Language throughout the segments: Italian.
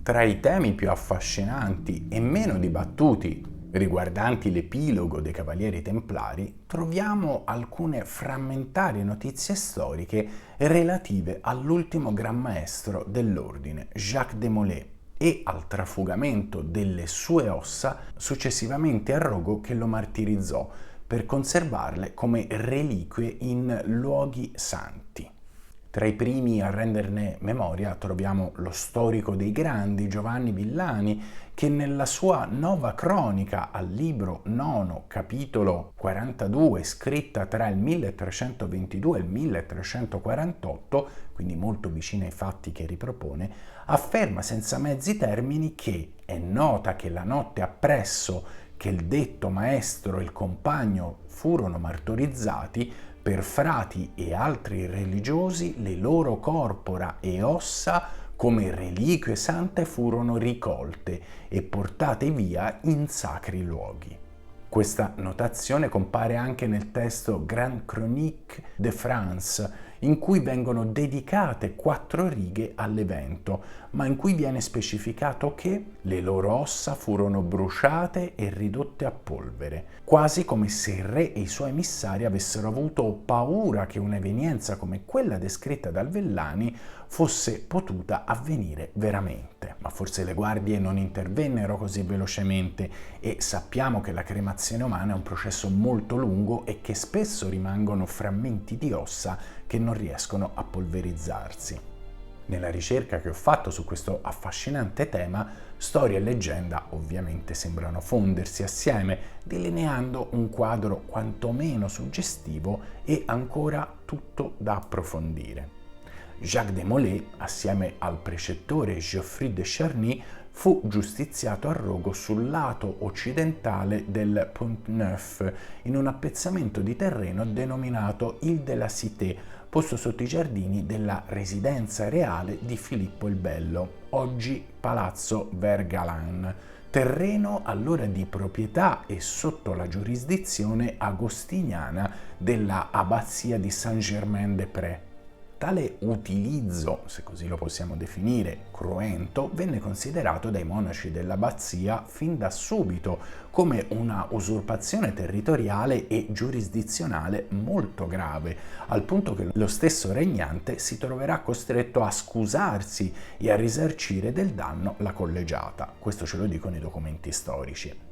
Tra i temi più affascinanti e meno dibattuti riguardanti l'epilogo dei Cavalieri Templari, troviamo alcune frammentarie notizie storiche relative all'ultimo Gran Maestro dell'ordine, Jacques de Molay, e al trafugamento delle sue ossa successivamente a Rogo che lo martirizzò per conservarle come reliquie in luoghi santi. Tra i primi a renderne memoria troviamo lo storico dei grandi Giovanni Villani, che nella sua Nova Cronica al libro 9, capitolo 42, scritta tra il 1322 e il 1348, quindi molto vicina ai fatti che ripropone, afferma senza mezzi termini che è nota che la notte appresso che il detto maestro e il compagno furono martorizzati, per frati e altri religiosi le loro corpora e ossa come reliquie sante furono ricolte e portate via in sacri luoghi. Questa notazione compare anche nel testo Grande Chronique de France, in cui vengono dedicate 4 righe all'evento, ma in cui viene specificato che le loro ossa furono bruciate e ridotte a polvere, quasi come se il re e i suoi emissari avessero avuto paura che un'evenienza come quella descritta dal Villani fosse potuta avvenire veramente. Ma forse le guardie non intervennero così velocemente e sappiamo che la cremazione umana è un processo molto lungo e che spesso rimangono frammenti di ossa che non riescono a polverizzarsi. Nella ricerca che ho fatto su questo affascinante tema, storia e leggenda ovviamente sembrano fondersi assieme, delineando un quadro quantomeno suggestivo e ancora tutto da approfondire. Jacques de Molay, assieme al precettore Geoffroy de Charny, fu giustiziato a Rogo sul lato occidentale del Pont Neuf, in un appezzamento di terreno denominato Ile de la Cité, posto sotto i giardini della residenza reale di Filippo il Bello, oggi Palazzo Vergalan, terreno allora di proprietà e sotto la giurisdizione agostiniana della abbazia di Saint-Germain-des-Prés. Tale utilizzo, se così lo possiamo definire, cruento, venne considerato dai monaci dell'abbazia fin da subito come una usurpazione territoriale e giurisdizionale molto grave, al punto che lo stesso regnante si troverà costretto a scusarsi e a risarcire del danno la collegiata. Questo ce lo dicono i documenti storici.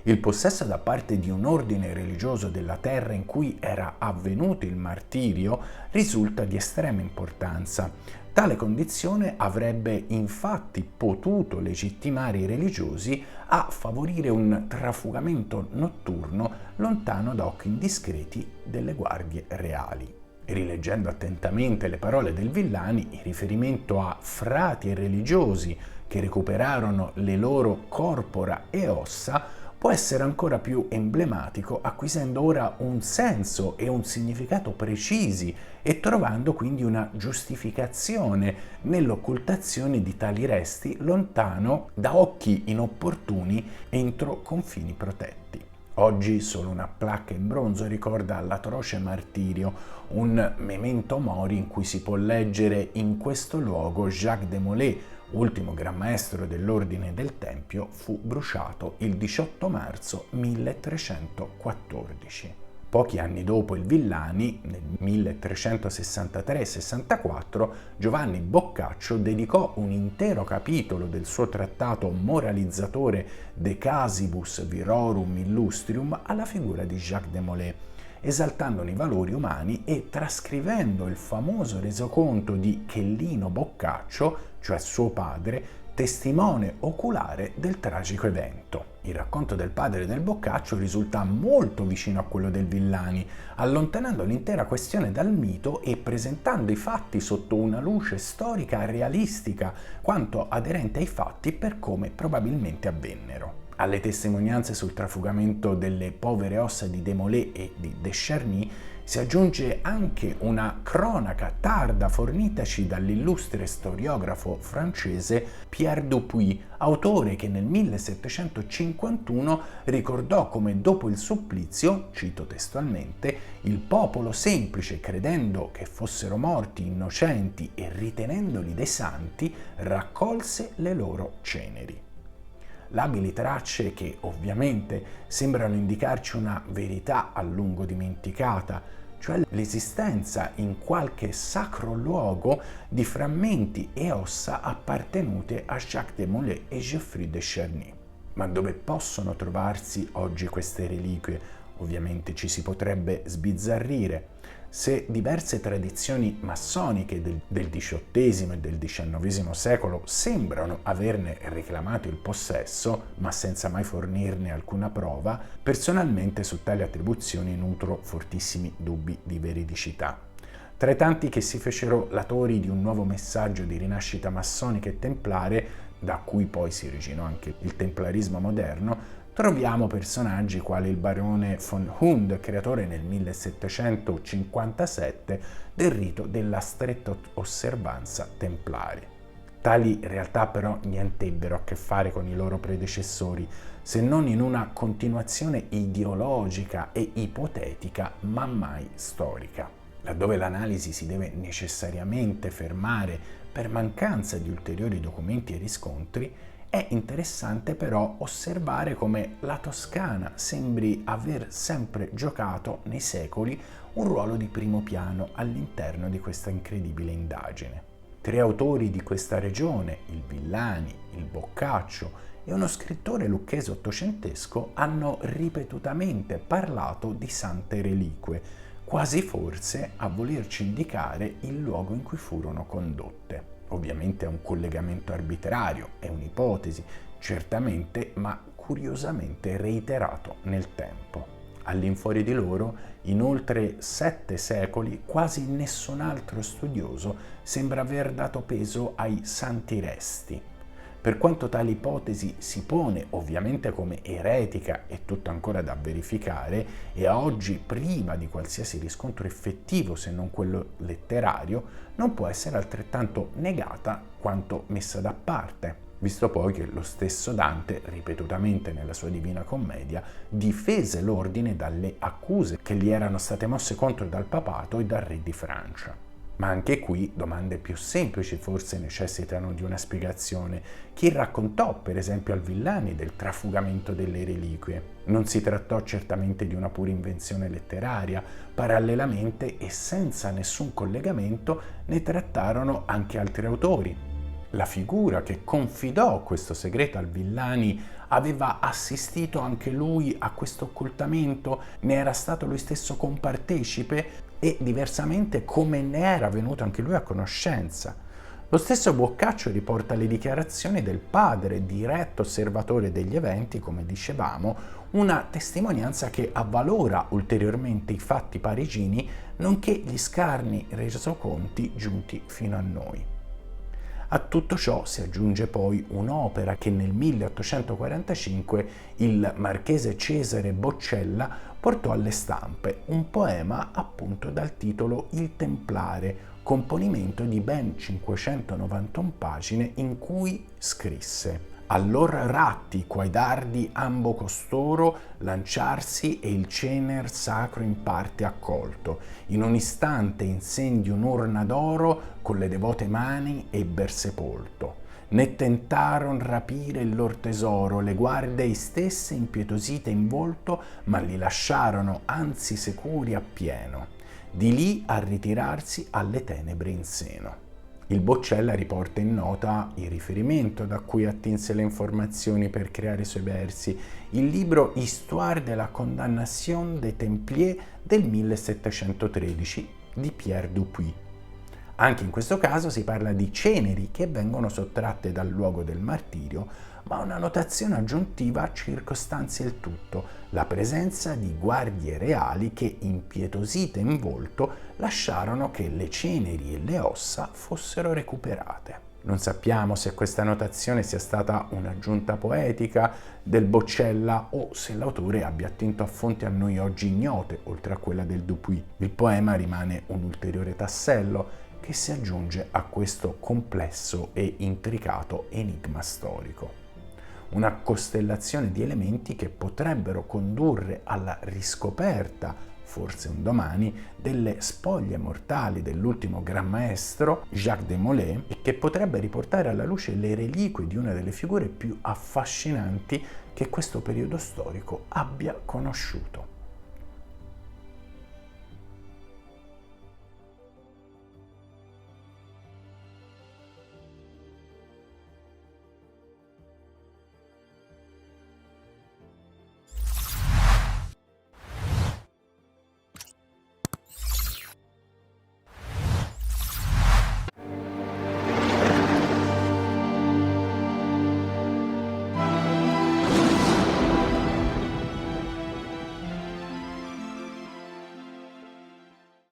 Il possesso da parte di un ordine religioso della terra in cui era avvenuto il martirio risulta di estrema importanza. Tale condizione avrebbe infatti potuto legittimare i religiosi a favorire un trafugamento notturno lontano da occhi indiscreti delle guardie reali. Rileggendo attentamente le parole del Villani, in riferimento a frati e religiosi che recuperarono le loro corpora e ossa, può essere ancora più emblematico, acquisendo ora un senso e un significato precisi e trovando quindi una giustificazione nell'occultazione di tali resti lontano da occhi inopportuni entro confini protetti. Oggi solo una placca in bronzo ricorda l'atroce martirio, un memento mori in cui si può leggere: in questo luogo Jacques de Molay, ultimo Gran Maestro dell'Ordine del Tempio, fu bruciato il 18 marzo 1314. Pochi anni dopo il Villani, nel 1363-64, Giovanni Boccaccio dedicò un intero capitolo del suo trattato moralizzatore De Casibus Virorum Illustrium alla figura di Jacques de Molay, esaltandone i valori umani e trascrivendo il famoso resoconto di Chellino Boccaccio, cioè suo padre, testimone oculare del tragico evento. Il racconto del padre del Boccaccio risulta molto vicino a quello del Villani, allontanando l'intera questione dal mito e presentando i fatti sotto una luce storica realistica, quanto aderente ai fatti per come probabilmente avvennero. Alle testimonianze sul trafugamento delle povere ossa di Desmoulins e di Descharny si aggiunge anche una cronaca tarda fornitaci dall'illustre storiografo francese Pierre Dupuy, autore che nel 1751 ricordò come dopo il supplizio, cito testualmente, il popolo semplice, credendo che fossero morti innocenti e ritenendoli dei santi, raccolse le loro ceneri. Labili tracce che ovviamente sembrano indicarci una verità a lungo dimenticata, cioè l'esistenza in qualche sacro luogo di frammenti e ossa appartenute a Jacques Desmoulins e Geoffroy Descharny. Ma dove possono trovarsi oggi queste reliquie? Ovviamente ci si potrebbe sbizzarrire. Se diverse tradizioni massoniche del XVIII e del XIX secolo sembrano averne reclamato il possesso, ma senza mai fornirne alcuna prova, personalmente su tali attribuzioni nutro fortissimi dubbi di veridicità. Tra i tanti che si fecero latori di un nuovo messaggio di rinascita massonica e templare, da cui poi si originò anche il templarismo moderno, troviamo personaggi quali il barone von Hund, creatore nel 1757 del rito della stretta osservanza templare. Tali realtà però niente ebbero a che fare con i loro predecessori, se non in una continuazione ideologica e ipotetica, ma mai storica. Laddove l'analisi si deve necessariamente fermare per mancanza di ulteriori documenti e riscontri, è interessante però osservare come la Toscana sembri aver sempre giocato nei secoli un ruolo di primo piano all'interno di questa incredibile indagine. 3 autori di questa regione, il Villani, il Boccaccio e uno scrittore lucchese ottocentesco, hanno ripetutamente parlato di sante reliquie, quasi forse a volerci indicare il luogo in cui furono condotte. Ovviamente è un collegamento arbitrario, è un'ipotesi, certamente, ma curiosamente reiterato nel tempo. All'infuori di loro, in oltre 7 secoli, quasi nessun altro studioso sembra aver dato peso ai santi resti. Per quanto tale ipotesi si pone ovviamente come eretica e tutto ancora da verificare e a oggi priva di qualsiasi riscontro effettivo se non quello letterario, non può essere altrettanto negata quanto messa da parte, visto poi che lo stesso Dante, ripetutamente nella sua Divina Commedia, difese l'ordine dalle accuse che gli erano state mosse contro dal papato e dal re di Francia. Ma anche qui domande più semplici forse necessitano di una spiegazione. Chi raccontò, per esempio, al Villani del trafugamento delle reliquie? Non si trattò certamente di una pura invenzione letteraria. Parallelamente e senza nessun collegamento ne trattarono anche altri autori. La figura che confidò questo segreto al Villani aveva assistito anche lui a questo occultamento, ne era stato lui stesso compartecipe e diversamente come ne era venuto anche lui a conoscenza. Lo stesso Boccaccio riporta le dichiarazioni del padre, diretto osservatore degli eventi, come dicevamo, una testimonianza che avvalora ulteriormente i fatti parigini, nonché gli scarni resoconti giunti fino a noi. A tutto ciò si aggiunge poi un'opera che nel 1845 il marchese Cesare Boccella portò alle stampe, un poema appunto dal titolo Il Templare, componimento di ben 591 pagine in cui scrisse: «Allor ratti quai dardi ambo costoro lanciarsi e il cener sacro in parte accolto, in un istante in sen di un'urna d'oro con le devote mani ebber sepolto. Né tentaron rapire il lor tesoro, le guardie stesse impietosite in volto, ma li lasciarono anzi securi appieno, di lì a ritirarsi alle tenebre in seno». Il Boccella riporta in nota il riferimento da cui attinse le informazioni per creare i suoi versi, il libro Histoire de la condamnation des Templiers del 1713 di Pierre Dupuy. Anche in questo caso si parla di ceneri che vengono sottratte dal luogo del martirio, ma una notazione aggiuntiva circostanzia il tutto, la presenza di guardie reali che, impietosite in volto, lasciarono che le ceneri e le ossa fossero recuperate. Non sappiamo se questa notazione sia stata un'aggiunta poetica del Boccella o se l'autore abbia attinto a fonti a noi oggi ignote, oltre a quella del Dupuy. Il poema rimane un ulteriore tassello che si aggiunge a questo complesso e intricato enigma storico. Una costellazione di elementi che potrebbero condurre alla riscoperta, forse un domani, delle spoglie mortali dell'ultimo gran maestro Jacques de Molay e che potrebbe riportare alla luce le reliquie di una delle figure più affascinanti che questo periodo storico abbia conosciuto.